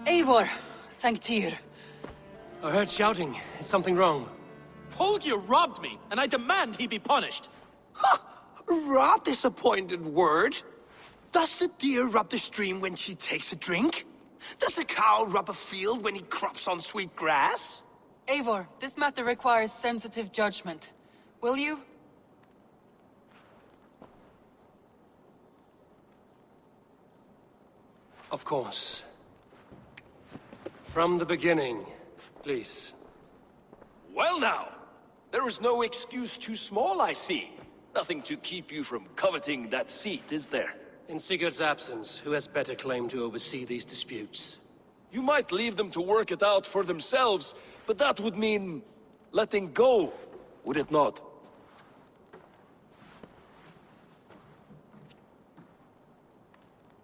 Eivor, thank Tyr. I heard shouting. Is something wrong? Holger robbed me, and I demand he be punished. Raw disappointed word. Does the deer rub the stream when she takes a drink? Does a cow rub a field when he crops on sweet grass? Eivor, this matter requires sensitive judgment. Will you? Of course. From the beginning, please. Well now, there is no excuse too small, I see. Nothing to keep you from coveting that seat, is there? In Sigurd's absence, who has better claim to oversee these disputes? You might leave them to work it out for themselves, but that would mean letting go, would it not?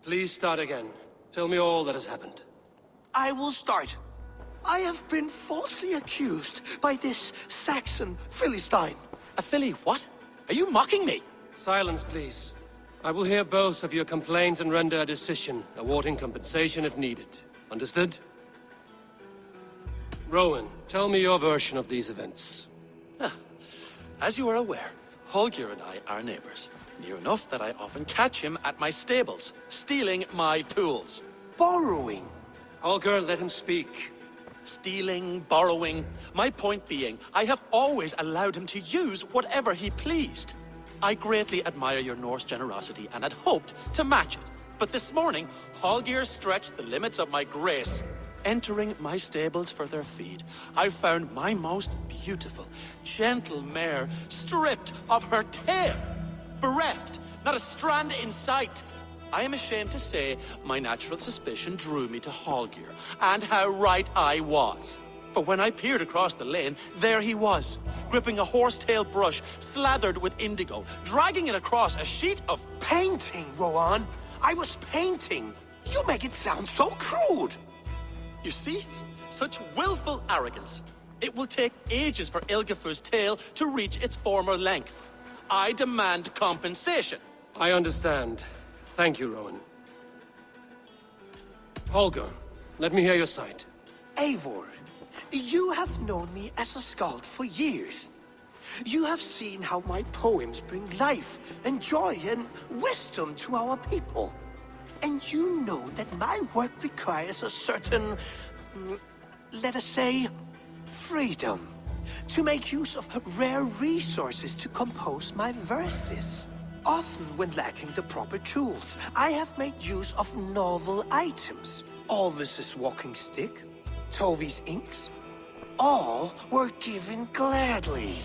Please start again. Tell me all that has happened. I will start. I have been falsely accused by this Saxon Philistine. A filly what? Are you mocking me? Silence, please. I will hear both of your complaints and render a decision, awarding compensation if needed. Understood? Rowan, tell me your version of these events. As you are aware, Holger and I are neighbors. Near enough that I often catch him at my stables, stealing my tools. Borrowing. Holger, let him speak. Stealing, borrowing. My point being, I have always allowed him to use whatever he pleased. I greatly admire your Norse generosity and had hoped to match it. But this morning, Holger stretched the limits of my grace. Entering my stables for their feed, I found my most beautiful, gentle mare stripped of her tail. Bereft, not a strand in sight. I am ashamed to say my natural suspicion drew me to Holger, and how right I was. For when I peered across the lane, there he was, gripping a horsetail brush slathered with indigo, dragging it across a sheet of Painting, Rowan. I was painting. You make it sound so crude. You see? Such willful arrogance. It will take ages for Ilgafur's tail to reach its former length. I demand compensation. I understand. Thank you, Rowan. Holger, let me hear your side. Eivor, you have known me as a skald for years. You have seen how my poems bring life and joy and wisdom to our people. And you know that my work requires a certain, let us say, freedom. To make use of rare resources to compose my verses. Often when lacking the proper tools, I have made use of novel items. Alvis's walking stick, Tovi's inks, all were given gladly.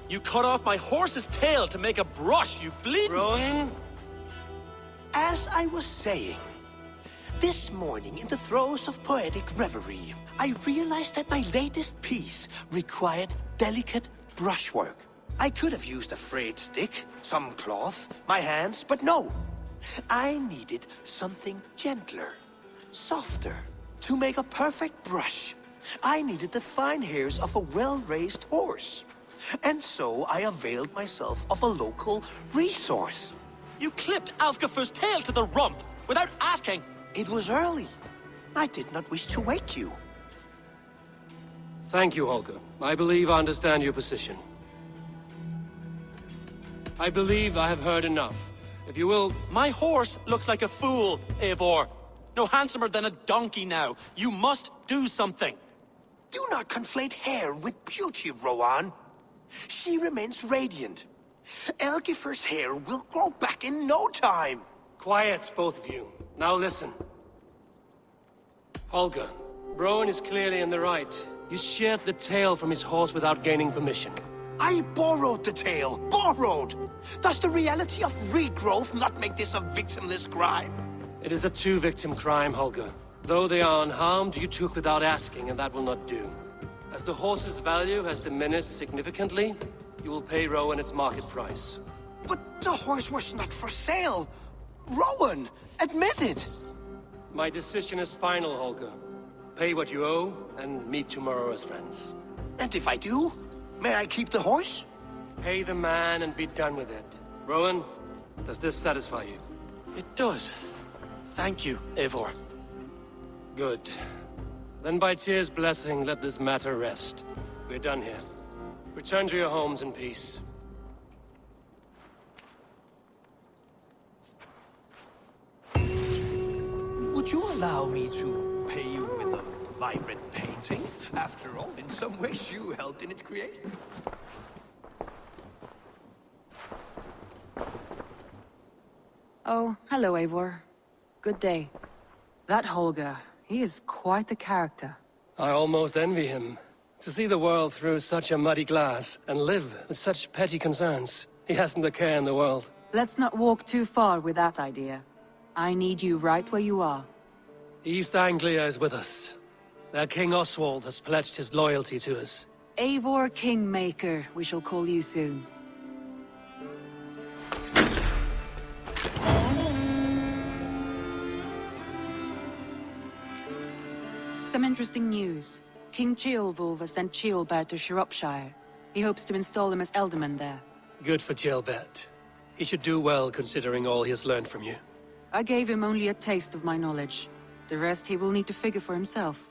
You cut off my horse's tail to make a brush, you bleeding... Rowan? As I was saying, this morning in the throes of poetic reverie, I realized that my latest piece required delicate brushwork. I could have used a frayed stick, some cloth, my hands, but no. I needed something gentler, softer. To make a perfect brush, I needed the fine hairs of a well-raised horse. And so I availed myself of a local resource. You clipped Alfgafur's tail to the rump, without asking. It was early. I did not wish to wake you. Thank you, Holger. I believe I understand your position. I believe I have heard enough. If you will... My horse looks like a fool, Eivor. No handsomer than a donkey now. You must do something. Do not conflate hair with beauty, Rowan. She remains radiant. Elgifur's hair will grow back in no time. Quiet, both of you. Now listen. Holger, Rowan is clearly in the right. You sheared the tail from his horse without gaining permission. I borrowed the tail. Borrowed! Does the reality of regrowth not make this a victimless crime? It is a two-victim crime, Holger. Though they are unharmed, you took without asking, and that will not do. As the horse's value has diminished significantly, you will pay Rowan its market price. But the horse was not for sale. Rowan, admit it. My decision is final, Holger. Pay what you owe, and meet tomorrow as friends. And if I do, may I keep the horse? Pay the man and be done with it. Rowan, does this satisfy you? It does. Thank you, Eivor. Good. Then by Tyr's blessing, let this matter rest. We're done here. Return to your homes in peace. Would you allow me to pay you with a vibrant painting? After all, in some ways you helped in its creation. Oh, hello, Eivor. Good day. That Holger, he is quite the character. I almost envy him. To see the world through such a muddy glass, and live with such petty concerns. He hasn't a care in the world. Let's not walk too far with that idea. I need you right where you are. East Anglia is with us. Their King Oswald has pledged his loyalty to us. Eivor Kingmaker, we shall call you soon. Some interesting news. King Ceolwulf has sent Ceolbert to Shropshire. He hopes to install him as Elderman there. Good for Ceolbert. He should do well considering all he has learned from you. I gave him only a taste of my knowledge. The rest he will need to figure for himself.